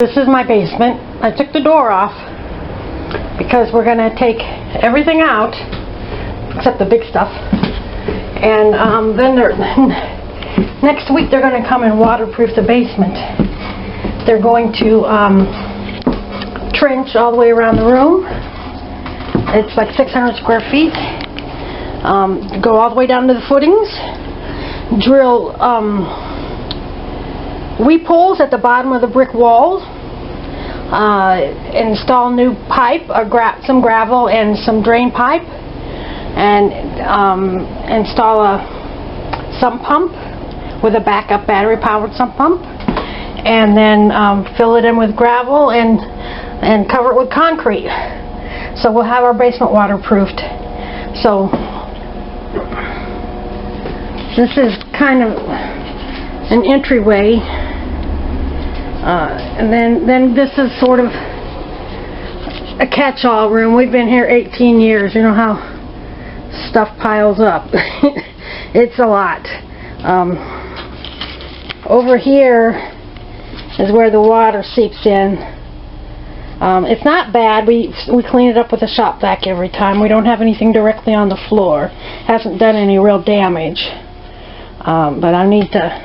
This is my basement. I took the door off because we're going to take everything out except the big stuff, and then next week they're going to come and waterproof the basement. They're going to trench all the way around the room. It's like 600 square feet. Go all the way down to the footings. Drill weep holes at the bottom of the brick walls. Install new pipe, some gravel and some drain pipe, and install a sump pump with a backup battery powered sump pump, and then fill it in with gravel and cover it with concrete. So we'll have our basement waterproofed. So this is kind of an entryway, and then this is sort of a catch-all room. We've been here 18 years. You know how stuff piles up. It's a lot. Over here is where the water seeps in. It's not bad. We clean it up with a shop vac every time. We don't have anything directly on the floor. Hasn't done any real damage. But I need to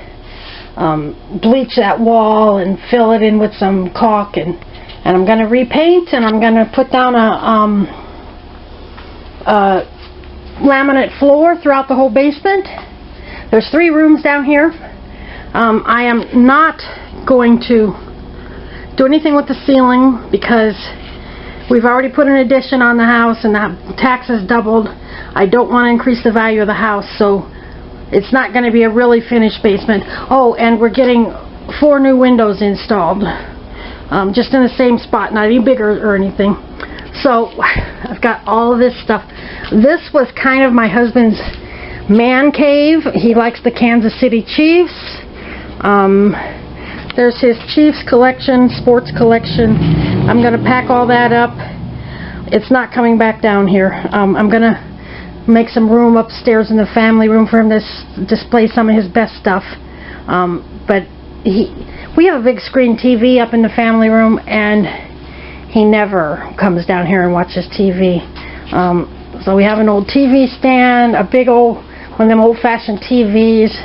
bleach that wall and fill it in with some caulk, and I'm going to repaint, and I'm going to put down a laminate floor throughout the whole basement. There's 3 rooms down here. I am not going to do anything with the ceiling because we've already put an addition on the house and the taxes doubled. I don't want to increase the value of the house, so it's not going to be a really finished basement. Oh, and we're getting 4 new windows installed, just in the same spot, not any bigger or anything. So I've got all of this stuff. This was kind of my husband's man cave. He likes the Kansas City Chiefs. There's his Chiefs collection, sports collection. I'm going to pack all that up. It's not coming back down here. I'm going to make some room upstairs in the family room for him to display some of his best stuff. But we have a big screen TV up in the family room, and he never comes down here and watches TV. So we have an old TV stand, a big old one of them old-fashioned TVs.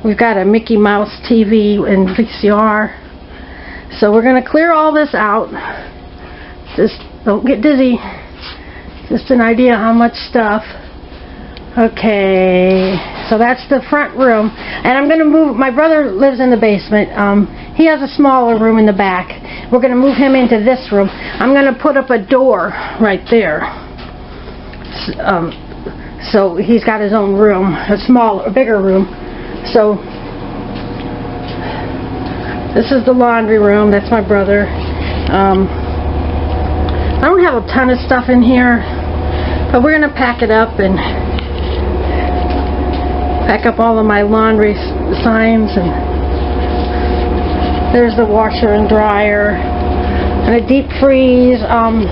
We've got a Mickey Mouse TV and VCR. So we're going to clear all this out. Just don't get dizzy. Just an idea how much stuff. Okay, so that's the front room, and I'm going to move. My brother lives in the basement. He has a smaller room in the back. We're going to move him into this room. I'm going to put up a door right there. So he's got his own room, a bigger room. So this is the laundry room. That's my brother. I don't have a ton of stuff in here, but we're going to pack it up and pack up all of my laundry signs, and there's the washer and dryer and a deep freeze, and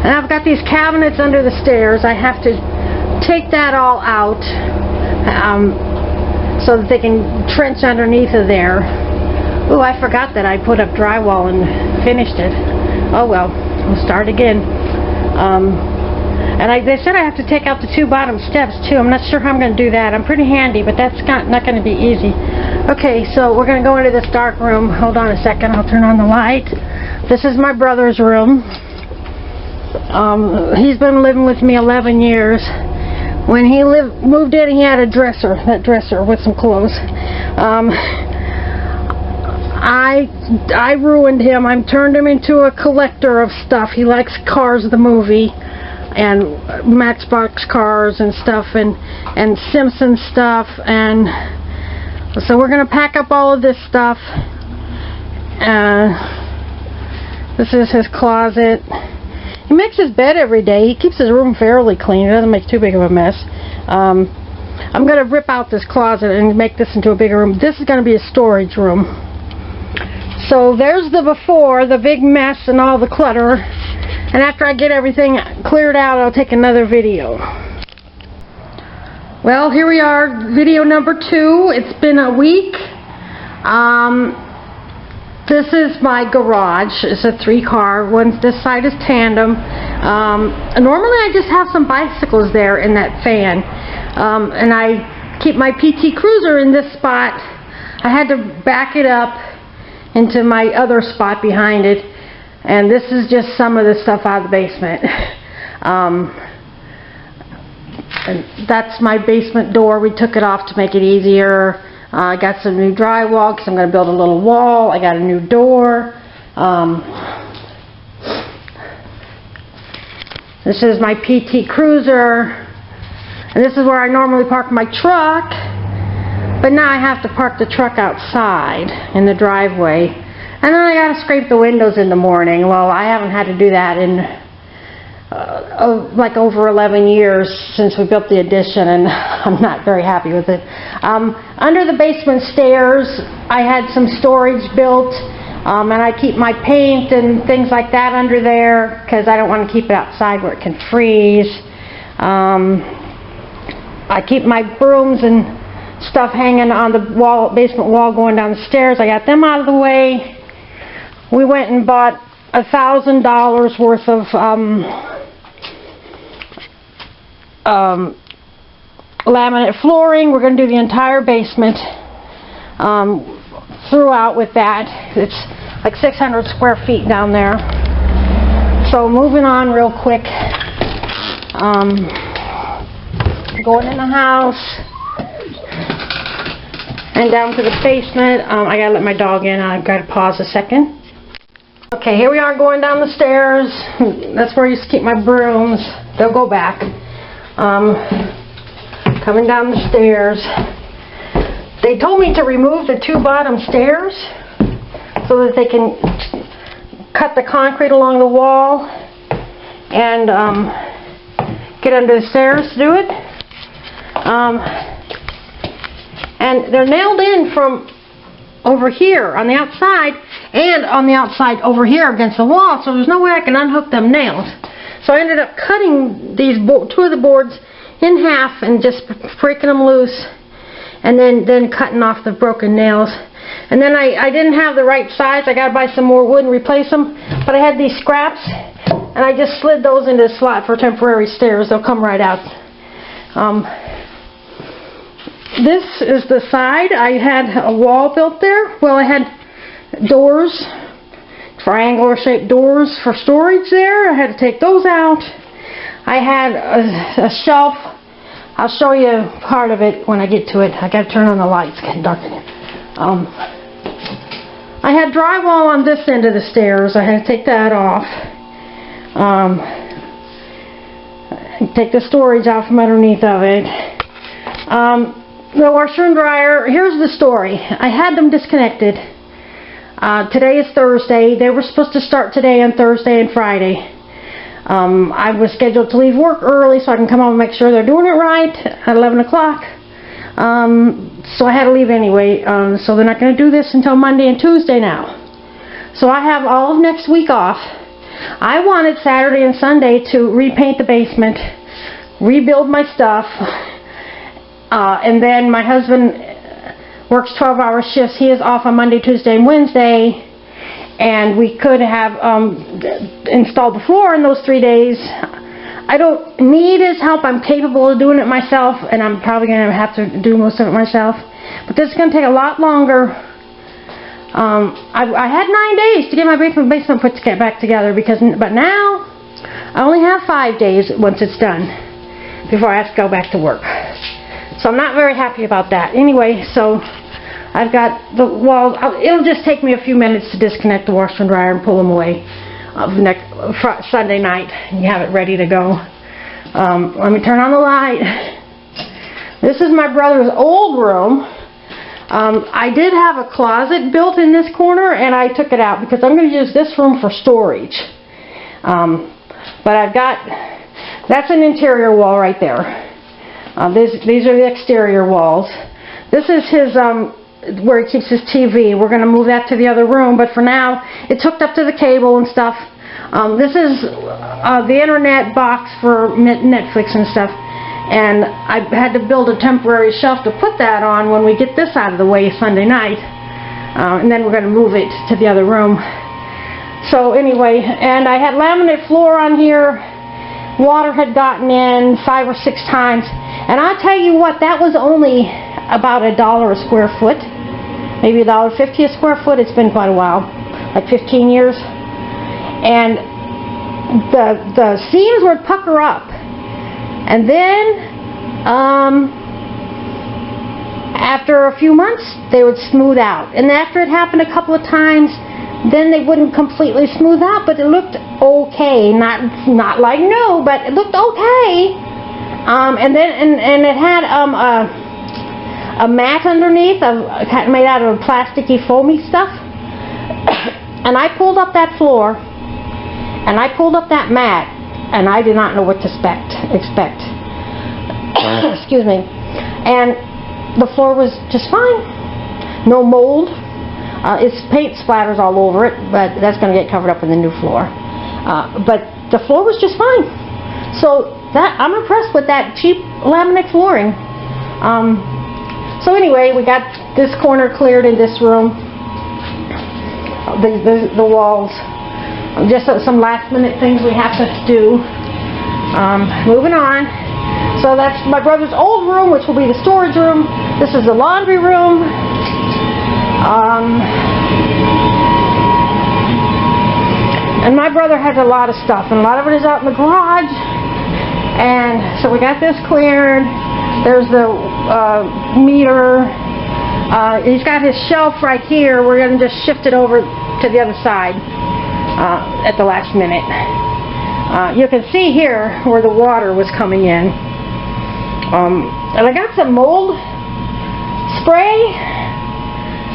I've got these cabinets under the stairs. I have to take that all out so that they can trench underneath of there. Oh, I forgot that I put up drywall and finished it. Oh well, we'll start again. And they said I have to take out the 2 bottom steps too. I'm not sure how I'm going to do that. I'm pretty handy, but that's not going to be easy. Okay, so we're going to go into this dark room. Hold on a second. I'll turn on the light. This is my brother's room. He's been living with me 11 years. When he moved in, he had a dresser. That dresser with some clothes. I ruined him. I turned him into a collector of stuff. He likes Cars the movie, and Matchbox cars and stuff, and Simpsons stuff, and so we're going to pack up all of this stuff. This is his closet. He makes his bed every day. He keeps his room fairly clean. He doesn't make too big of a mess. I'm going to rip out this closet and make this into a bigger room. This is going to be a storage room. So there's the before, the big mess and all the clutter. And after I get everything cleared out, I'll take another video. Well, here we are, video number 2. It's been a week. This is my garage. It's a 3-car. This side is tandem. Normally I just have some bicycles there in that fan. And I keep my PT Cruiser in this spot. I had to back it up into my other spot behind it. And this is just some of the stuff out of the basement. And that's my basement door. We took it off to make it easier. I got some new drywall because I'm going to build a little wall. I got a new door. This is my PT Cruiser. And this is where I normally park my truck. But now I have to park the truck outside in the driveway. And then I got to scrape the windows in the morning. Well, I haven't had to do that in like over 11 years since we built the addition, and I'm not very happy with it. Under the basement stairs, I had some storage built, and I keep my paint and things like that under there because I don't want to keep it outside where it can freeze. I keep my brooms and stuff hanging on the wall, basement wall going down the stairs. I got them out of the way. We went and bought $1,000 worth of laminate flooring. We're going to do the entire basement throughout with that. It's like 600 square feet down there. So moving on real quick. Going in the house and down to the basement. I gotta let my dog in. I've got to pause a second. Okay, here we are going down the stairs. That's where I used to keep my brooms. They'll go back. Coming down the stairs. They told me to remove the 2 bottom stairs so that they can cut the concrete along the wall and get under the stairs to do it. And they're nailed in from over here on the outside and on the outside over here against the wall, so there's no way I can unhook them nails. So I ended up cutting these 2 of the boards in half and just breaking them loose, and then cutting off the broken nails. And then I didn't have the right size. I got to buy some more wood and replace them, but I had these scraps and I just slid those into a slot for temporary stairs. They'll come right out. This is the side. I had a wall built there. Well, I had doors, triangular shaped doors for storage there. I had to take those out. I had a shelf. I'll show you part of it when I get to it. I got to turn on the lights. It's getting dark in here. I had drywall on this end of the stairs. I had to take that off. Take the storage out from underneath of it. The washer and dryer, here's the story. I had them disconnected. Today is Thursday. They were supposed to start today on Thursday and Friday. I was scheduled to leave work early so I can come home and make sure they're doing it right at 11 o'clock. So I had to leave anyway. So they're not going to do this until Monday and Tuesday now. So I have all of next week off. I wanted Saturday and Sunday to repaint the basement, rebuild my stuff, and then my husband works 12-hour shifts. He is off on Monday, Tuesday, and Wednesday, and we could have installed the floor in those 3 days. I don't need his help. I'm capable of doing it myself, and I'm probably going to have to do most of it myself. But this is going to take a lot longer. I had 9 days to get my basement put back together, but now I only have 5 days once it's done before I have to go back to work. So I'm not very happy about that. Anyway, so I've got the walls. It'll just take me a few minutes to disconnect the washer and dryer and pull them away Sunday night and have it ready to go. Let me turn on the light. This is my brother's old room. I did have a closet built in this corner, and I took it out because I'm going to use this room for storage. But I've got, that's an interior wall right there. These are the exterior walls. This is his, where he keeps his TV. We're going to move that to the other room, but for now, it's hooked up to the cable and stuff. This is the internet box for Netflix and stuff. And I had to build a temporary shelf to put that on when we get this out of the way Sunday night. And then we're going to move it to the other room. So anyway, and I had laminate floor on here. Water had gotten in 5 or 6 times. And I'll tell you what, that was only about $1 a square foot. Maybe $1.50 a square foot. It's been quite a while, like 15 years. And the seams would pucker up. And then, after a few months, they would smooth out. And after it happened a couple of times, then they wouldn't completely smooth out, but it looked okay. Not like new, but it looked okay. And then and it had a mat underneath, made out of plasticky, foamy stuff. And I pulled up that floor, and I pulled up that mat, and I did not know what to expect. Excuse me. And the floor was just fine. No mold. It's paint splatters all over it, but that's going to get covered up in the new floor. But the floor was just fine. So I'm impressed with that cheap laminate flooring. So anyway, we got this corner cleared in this room. The walls. Just some last minute things we have to do. Moving on. So that's my brother's old room, which will be the storage room. This is the laundry room. And my brother has a lot of stuff, and a lot of it is out in the garage. And so we got this cleared. There's the meter. He's got his shelf right here. We're going to just shift it over to the other side at the last minute. You can see here where the water was coming in. And I got some mold spray,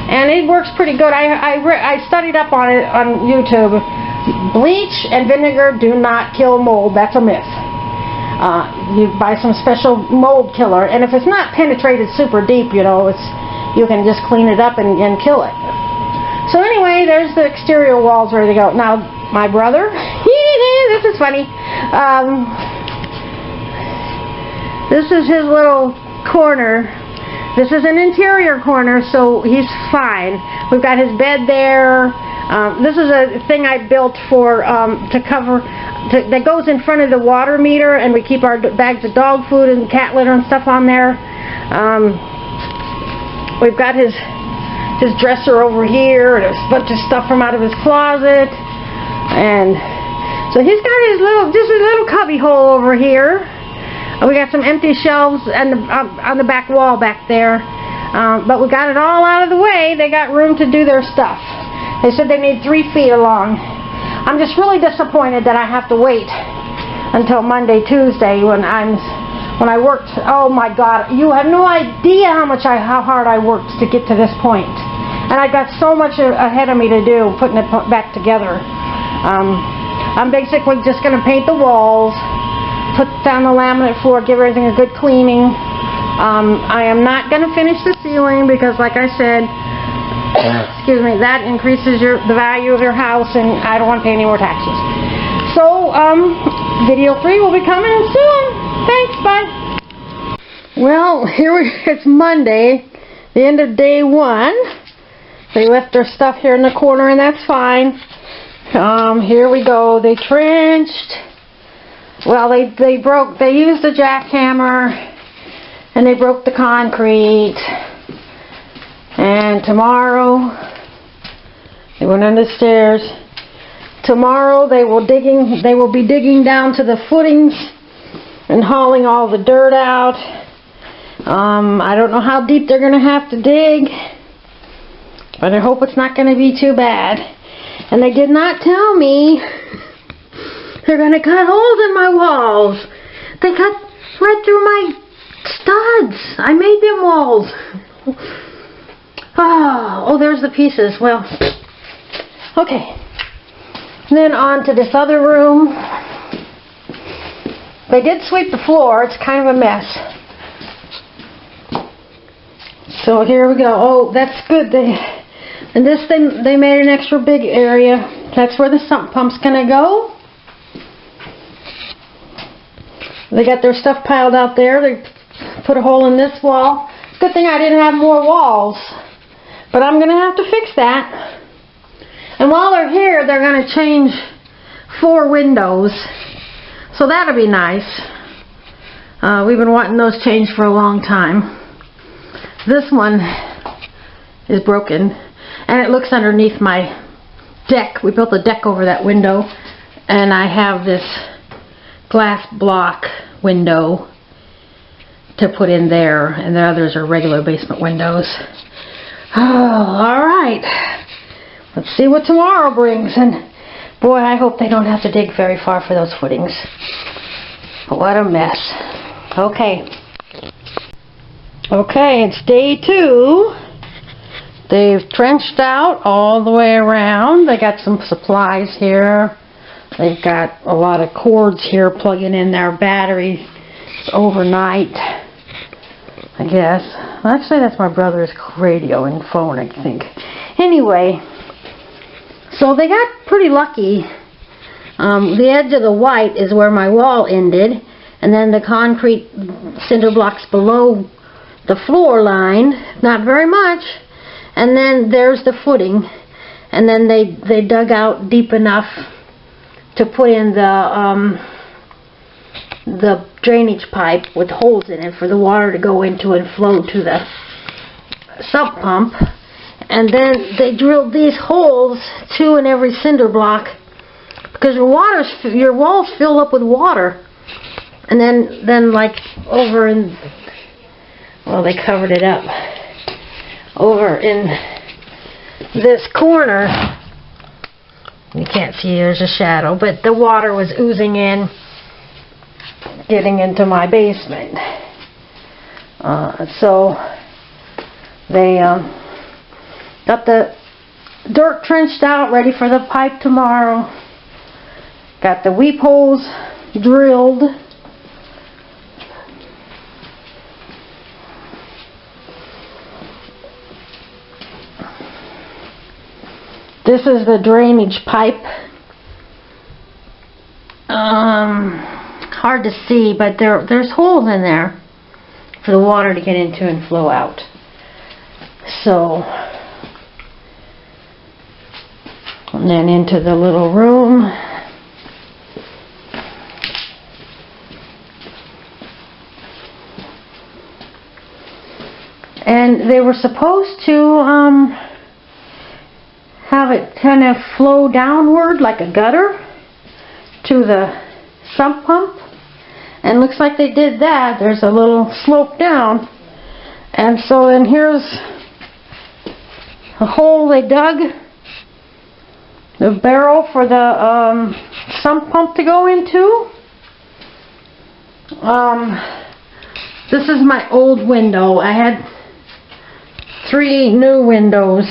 and it works pretty good. I studied up on it on YouTube. Bleach and vinegar do not kill mold. That's a myth. You buy some special mold killer, and if it's not penetrated super deep, you know, you can just clean it up and kill it. So anyway, there's the exterior walls ready to go. Now, my brother, this is funny. This is his little corner. This is an interior corner, so he's fine. We've got his bed there. This is a thing I built for that goes in front of the water meter, and we keep our bags of dog food and cat litter and stuff on there. We've got his dresser over here, and a bunch of stuff from out of his closet, and so he's got his little cubby hole over here. We got some empty shelves on the back wall back there, but we got it all out of the way. They got room to do their stuff. They said they need 3 feet along. I'm just really disappointed that I have to wait until Monday, Tuesday when I worked. Oh my God, you have no idea how hard I worked to get to this point. And I got so much ahead of me to do, putting it back together. I'm basically just going to paint the walls, put down the laminate floor, give everything a good cleaning. I am not going to finish the ceiling because, like I said, excuse me, that increases the value of your house, and I don't want to pay any more taxes. So, video 3 will be coming soon. Thanks, bye. Well, it's Monday, the end of day 1. They left their stuff here in the corner, and that's fine. Here we go. They trenched. Well, they used a jackhammer, and they broke the concrete. And tomorrow, they went on the stairs. Tomorrow they will be digging down to the footings and hauling all the dirt out. I don't know how deep they're going to have to dig, but I hope it's not going to be too bad. And they did not tell me they're going to cut holes in my walls. They cut right through my studs. I made them walls. Oh, there's the pieces. Well, okay. Then on to this other room. They did sweep the floor. It's kind of a mess. So here we go. Oh, that's good. They made an extra big area. That's where the sump pump's gonna go. They got their stuff piled out there. They put a hole in this wall. Good thing I didn't have more walls But I'm going to have to fix that. And while they're here, they're going to change 4 windows. So that'll be nice. We've been wanting those changed for a long time. This one is broken, and it looks underneath my deck. We built a deck over that window, and I have this glass block window to put in there, and the others are regular basement windows. Oh, alright. Let's see what tomorrow brings, and boy, I hope they don't have to dig very far for those footings. What a mess. Okay. Okay, it's day 2. They've trenched out all the way around. They got some supplies here. They've got a lot of cords here plugging in their batteries overnight, I guess. Actually, that's my brother's radio and phone, I think. Anyway, so they got pretty lucky. The edge of the white is where my wall ended, and then the concrete cinder blocks below the floor line, not very much, and then there's the footing, and then they dug out deep enough to put in the drainage pipe with holes in it for the water to go into and flow to the sump pump. And then they drilled these holes, 2 in every cinder block, because your walls fill up with water. And then like over in, well, they covered it up. Over in this corner, you can't see, there's a shadow, but the water was oozing in, getting into my basement. So they got the dirt trenched out, ready for the pipe tomorrow. Got the weep holes drilled. This is the drainage pipe. Hard to see, but there's holes in there for the water to get into and flow out. So, and then into the little room. And they were supposed to have it kind of flow downward like a gutter to the sump pump, and looks like they did that. There's a little slope down, and so then here's a hole they dug, the barrel for the sump pump to go into. This is my old window. I had 3 new windows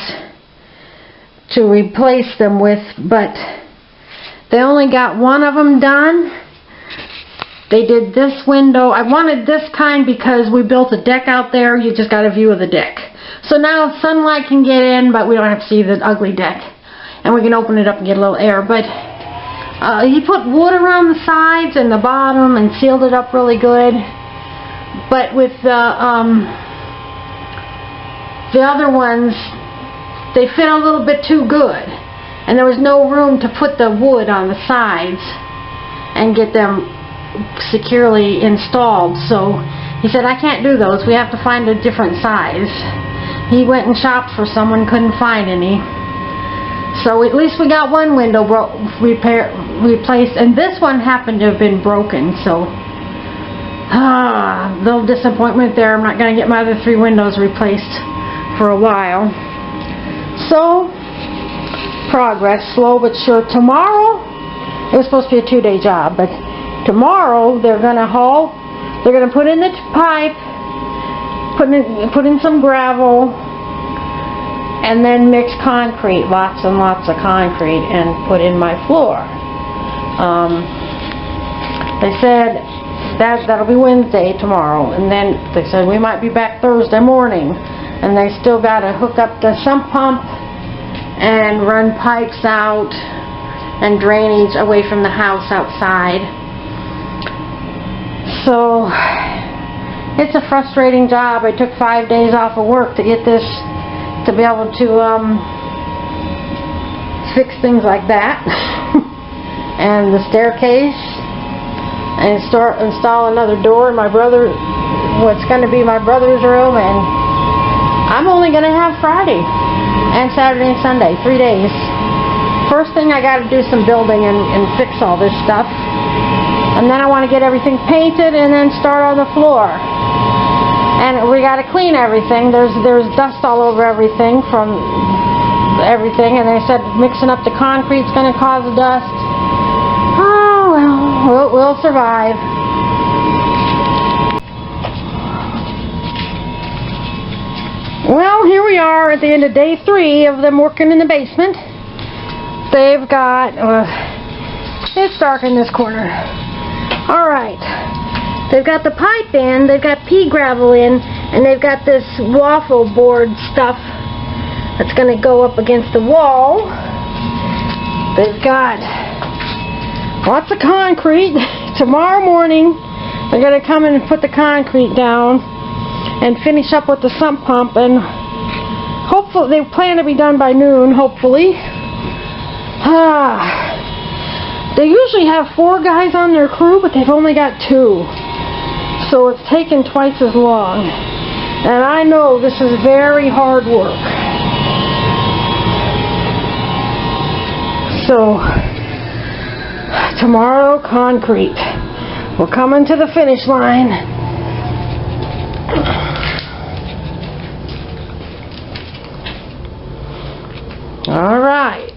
to replace them with, but they only got 1 of them done. They did this window. I wanted this kind because we built a deck out there. You just got a view of the deck. So now sunlight can get in, but we don't have to see the ugly deck. And we can open it up and get a little air. But he put wood around the sides and the bottom and sealed it up really good. But with the other ones, they fit a little bit too good, and there was no room to put the wood on the sides and get them securely installed. So he said, I can't do those, we have to find a different size. He went and shopped for someone, couldn't find any. So at least we got 1 window replaced, and this one happened to have been broken, so little disappointment there. I'm not going to get my other 3 windows replaced for a while. So, progress, slow but sure. Tomorrow, it was supposed to be a 2-day job, but tomorrow they're going to put in the pipe, put in some gravel, and then mix concrete, lots and lots of concrete, and put in my floor. They said that'll be Wednesday tomorrow, and then they said we might be back Thursday morning. And they still got to hook up the sump pump and run pipes out and drainage away from the house outside. So it's a frustrating job. I took 5 days off of work to get this to be able to fix things like that. And the staircase, and install another door in what's going to be my brother's room. And I'm only going to have Friday and Saturday and Sunday, 3 days. First thing, I got to do some building and fix all this stuff. And then I want to get everything painted and then start on the floor. And we got to clean everything. There's dust all over everything from everything. And they said mixing up the concrete's going to cause dust. Oh, well, we'll survive. Well, here we are at the end of day 3 of them working in the basement. They've got, it's dark in this corner. Alright, they've got the pipe in, they've got pea gravel in, and they've got this waffle board stuff that's going to go up against the wall. They've got lots of concrete. Tomorrow morning, they're going to come in and put the concrete down and finish up with the sump pump, and hopefully, they plan to be done by noon, hopefully. They usually have 4 guys on their crew, but they've only got 2. So it's taken twice as long. And I know this is very hard work. So, tomorrow, concrete. We're coming to the finish line. All right.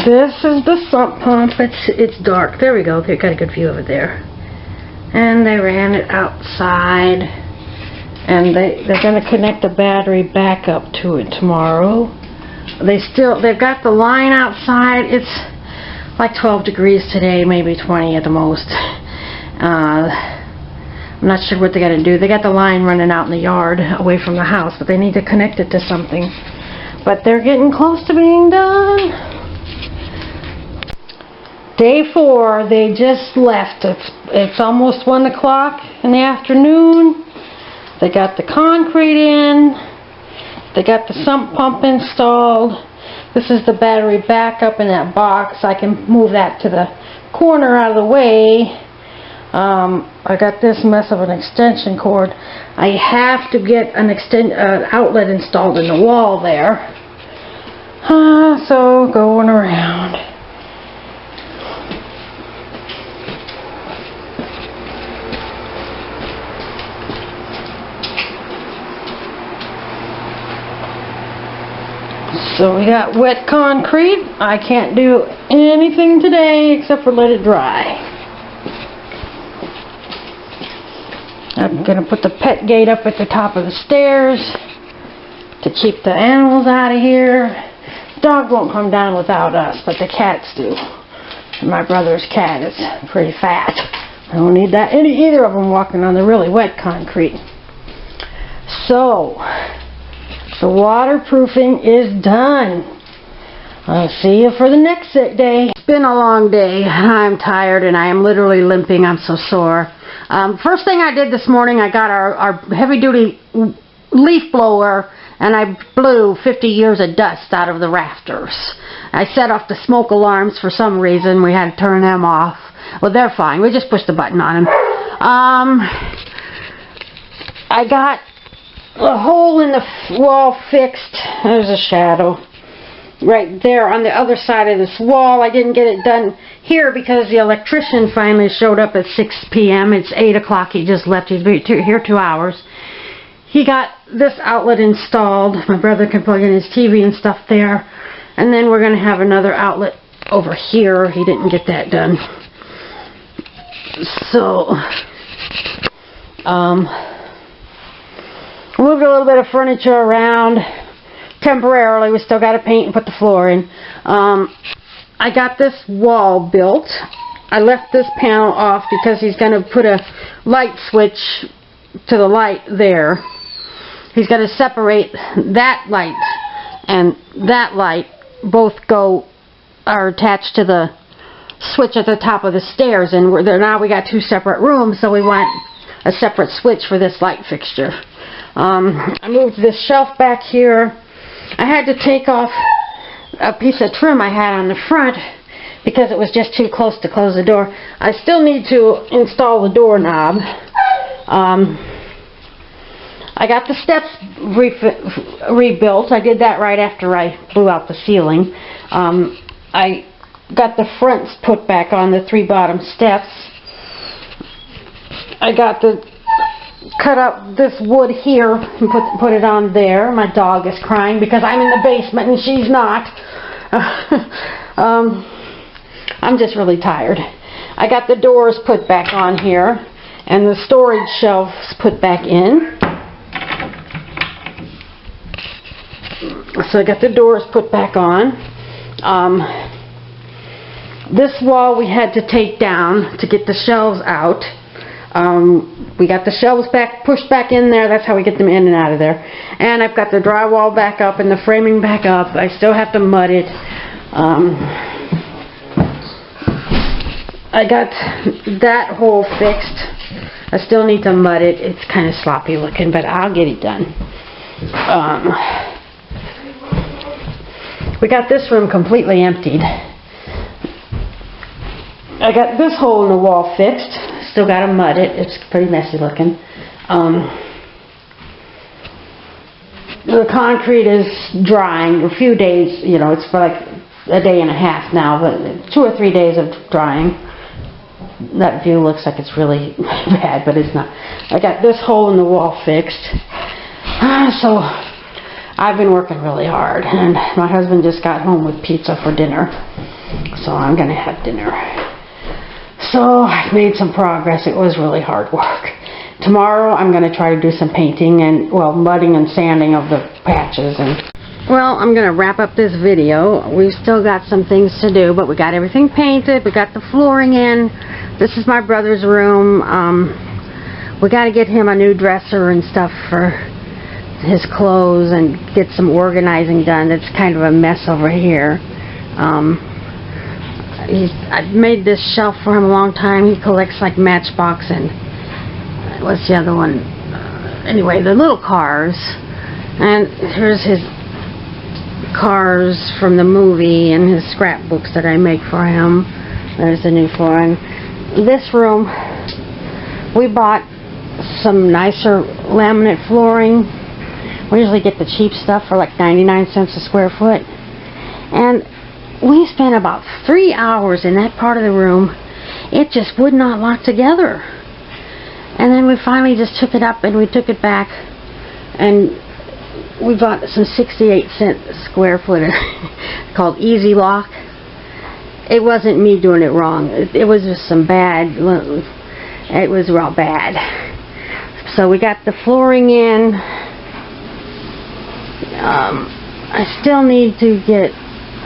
This is the sump pump. It's dark. There we go. Okay, got a good view of it there. And they ran it outside, and they're going to connect the battery back up to it tomorrow. They've got the line outside. It's like 12 degrees today, maybe 20 at the most. I'm not sure what they got to do. They got the line running out in the yard away from the house, but they need to connect it to something. But they're getting close to being done. Day 4, they just left. It's almost 1 o'clock in the afternoon. They got the concrete in. They got the sump pump installed. This is the battery backup in that box. I can move that to the corner out of the way. I got this mess of an extension cord. I have to get an outlet installed in the wall there. So going around. So we got wet concrete. I can't do anything today except for let it dry. I'm going to put the pet gate up at the top of the stairs to keep the animals out of here. The dog won't come down without us, but the cats do. And my brother's cat is pretty fat. I don't need that either of them walking on the really wet concrete. So, the waterproofing is done. I'll see you for the next day. It's been a long day. I'm tired and I am literally limping. I'm so sore. First thing I did this morning, I got our heavy-duty leaf blower and I blew 50 years of dust out of the rafters. I set off the smoke alarms for some reason. We had to turn them off. Well, they're fine. We just pushed the button on them. I got a hole in the wall fixed. There's a shadow right there on the other side of this wall. I didn't get it done here because the electrician finally showed up at 6 p.m. It's 8 o'clock. He just left. He's been here 2 hours. He got this outlet installed. My brother can plug in his TV and stuff there. And then we're going to have another outlet over here. He didn't get that done. So, moved a little bit of furniture around temporarily. We still got to paint and put the floor in. I got this wall built. I left this panel off because he's going to put a light switch to the light there. He's going to separate that light and that light. Both are attached to the switch at the top of the stairs, and we're there now. We got 2 separate rooms, so we want a separate switch for this light fixture. I moved this shelf back here. I had to take off a piece of trim I had on the front because it was just too close to close the door. I still need to install the doorknob. I got the steps rebuilt. I did that right after I blew out the ceiling. I got the fronts put back on the 3 bottom steps. I got the cut up this wood here and put it on there. My dog is crying because I'm in the basement and she's not. I'm just really tired. I got the doors put back on here and the storage shelves put back in. So I got the doors put back on. This wall we had to take down to get the shelves out. We got the shelves pushed back in there. That's how we get them in and out of there. And I've got the drywall back up and the framing back up. I still have to mud it. I got that hole fixed. I still need to mud it. It's kind of sloppy looking, but I'll get it done. We got this room completely emptied. I got this hole in the wall fixed. Still got to mud it. It's pretty messy looking. The concrete is drying. A few days, you know, it's for like a day and a half now, but 2 or 3 days of drying. That view looks like it's really bad, but it's not. I got this hole in the wall fixed. So I've been working really hard, and my husband just got home with pizza for dinner, so I'm going to have dinner. So I've made some progress. It was really hard work. Tomorrow I'm going to try to do some painting and, well, mudding and sanding of the patches. Well, I'm going to wrap up this video. We've still got some things to do, but we got everything painted. We got the flooring in. This is my brother's room. We got to get him a new dresser and stuff for his clothes and get some organizing done. It's kind of a mess over here. I've made this shelf for him a long time. He collects like Matchbox and what's the other one? Anyway, the little cars. And here's his cars from the movie and his scrapbooks that I make for him. There's the new flooring. This room, we bought some nicer laminate flooring. We usually get the cheap stuff for like 99 cents a square foot. And we spent about 3 hours in that part of the room. It just would not lock together. And then we finally just took it up and we took it back. And we bought some 68-cent square foot called Easy Lock. It wasn't me doing it wrong. It was just some bad. It was real bad. So we got the flooring in. I still need to get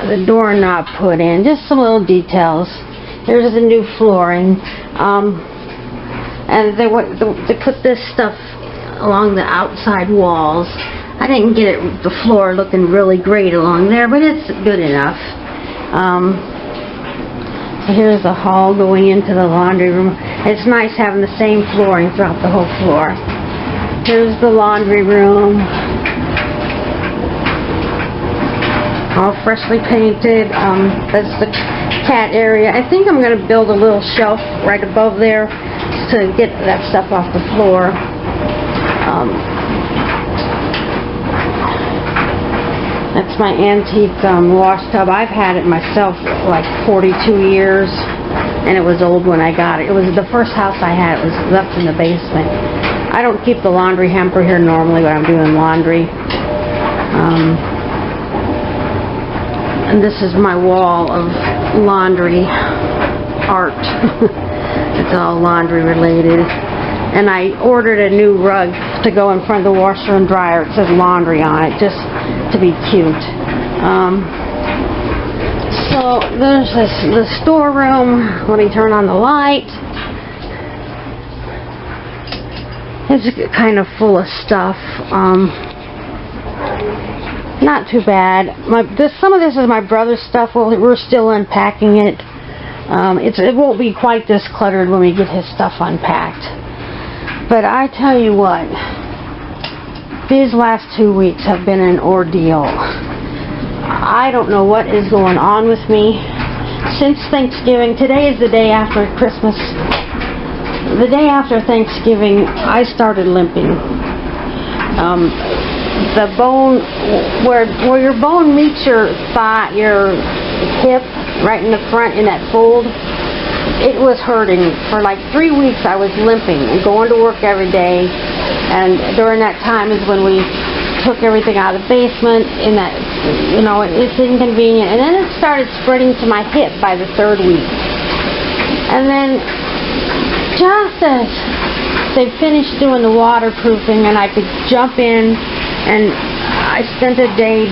the doorknob put in. Just some little details. Here's the new flooring. And they put this stuff along the outside walls. I didn't get the floor looking really great along there, but it's good enough. So here's the hall going into the laundry room. It's nice having the same flooring throughout the whole floor. Here's the laundry room. All freshly painted. That's the cat area. I think I'm going to build a little shelf right above there to get that stuff off the floor. That's my antique wash tub. I've had it myself like 42 years, and it was old when I got it. It was the first house I had. It was left in the basement. I don't keep the laundry hamper here normally when I'm doing laundry. And this is my wall of laundry art. It's all laundry related. And I ordered a new rug to go in front of the washer and dryer. It says laundry on it, just to be cute. So there's the storeroom. Let me turn on the light. It's kind of full of stuff. Not too bad. Some of this is my brother's stuff. Well, we're still unpacking it. It won't be quite this cluttered when we get his stuff unpacked. But I tell you what, these last 2 weeks have been an ordeal. I don't know what is going on with me. Since Thanksgiving, today is the day after Christmas. The day after Thanksgiving, I started limping. The bone, where your bone meets your thigh, your hip, right in the front in that fold, it was hurting. For like 3 weeks I was limping and going to work every day, and during that time is when we took everything out of the basement, in that, you know, it's inconvenient. And then it started spreading to my hip by the 3rd week. And then just as they finished doing the waterproofing and I could jump in, and I spent a day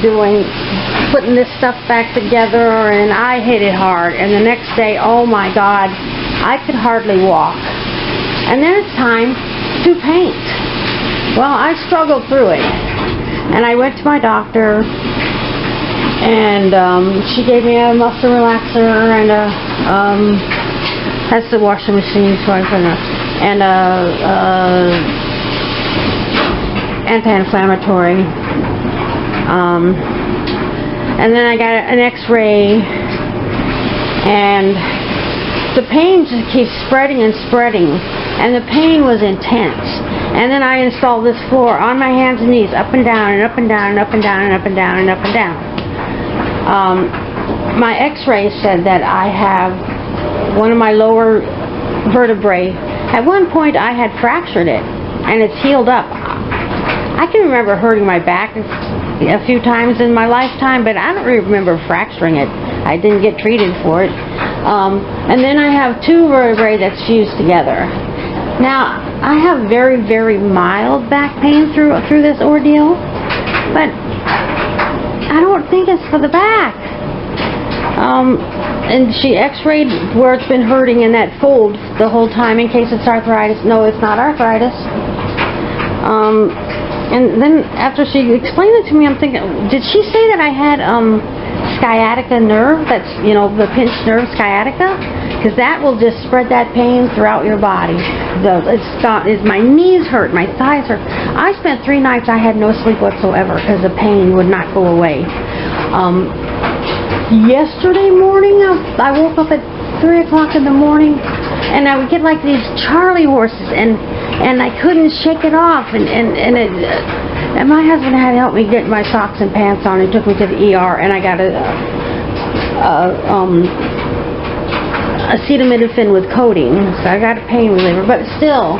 putting this stuff back together, and I hit it hard. And the next day, oh my God, I could hardly walk. And then it's time to paint. Well, I struggled through it. And I went to my doctor, and she gave me a muscle relaxer and that's the washing machine, sorry for that, and anti-inflammatory. And then I got an X-ray, and the pain just keeps spreading and spreading, and the pain was intense. And then I installed this floor on my hands and knees, up and down and up and down and up and down and up and down and up and down. My X-ray said that I have one of my lower vertebrae. At one point I had fractured it, and it's healed up. I can remember hurting my back a few times in my lifetime, but I don't remember fracturing it. I didn't get treated for it. And then I have 2 vertebrae that's fused together. Now, I have very, very mild back pain through this ordeal, but I don't think it's for the back. And she x-rayed where it's been hurting in that fold the whole time in case it's arthritis. No, it's not arthritis. And then after she explained it to me, I'm thinking, did she say that I had sciatica nerve? That's, you know, the pinched nerve, sciatica? Because that will just spread that pain throughout your body. My knees hurt, my thighs hurt. I spent 3 nights I had no sleep whatsoever because the pain would not go away. Yesterday morning, I woke up at 3 o'clock in the morning, and I would get like these Charlie horses, and I couldn't shake it off, and my husband had helped me get my socks and pants on. He took me to the ER, and I got acetaminophen with codeine, so I got a pain reliever, but still,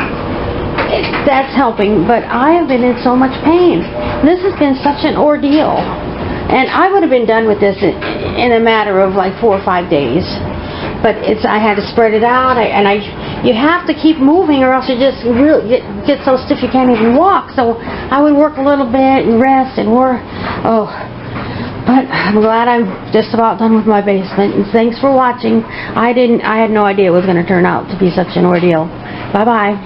that's helping. But I have been in so much pain. This has been such an ordeal, and I would have been done with this in a matter of like 4 or 5 days. But I had to spread it out, you have to keep moving, or else you just really get so stiff you can't even walk. So I would work a little bit and rest and work. But I'm glad I'm just about done with my basement. And thanks for watching. I had no idea it was going to turn out to be such an ordeal. Bye bye.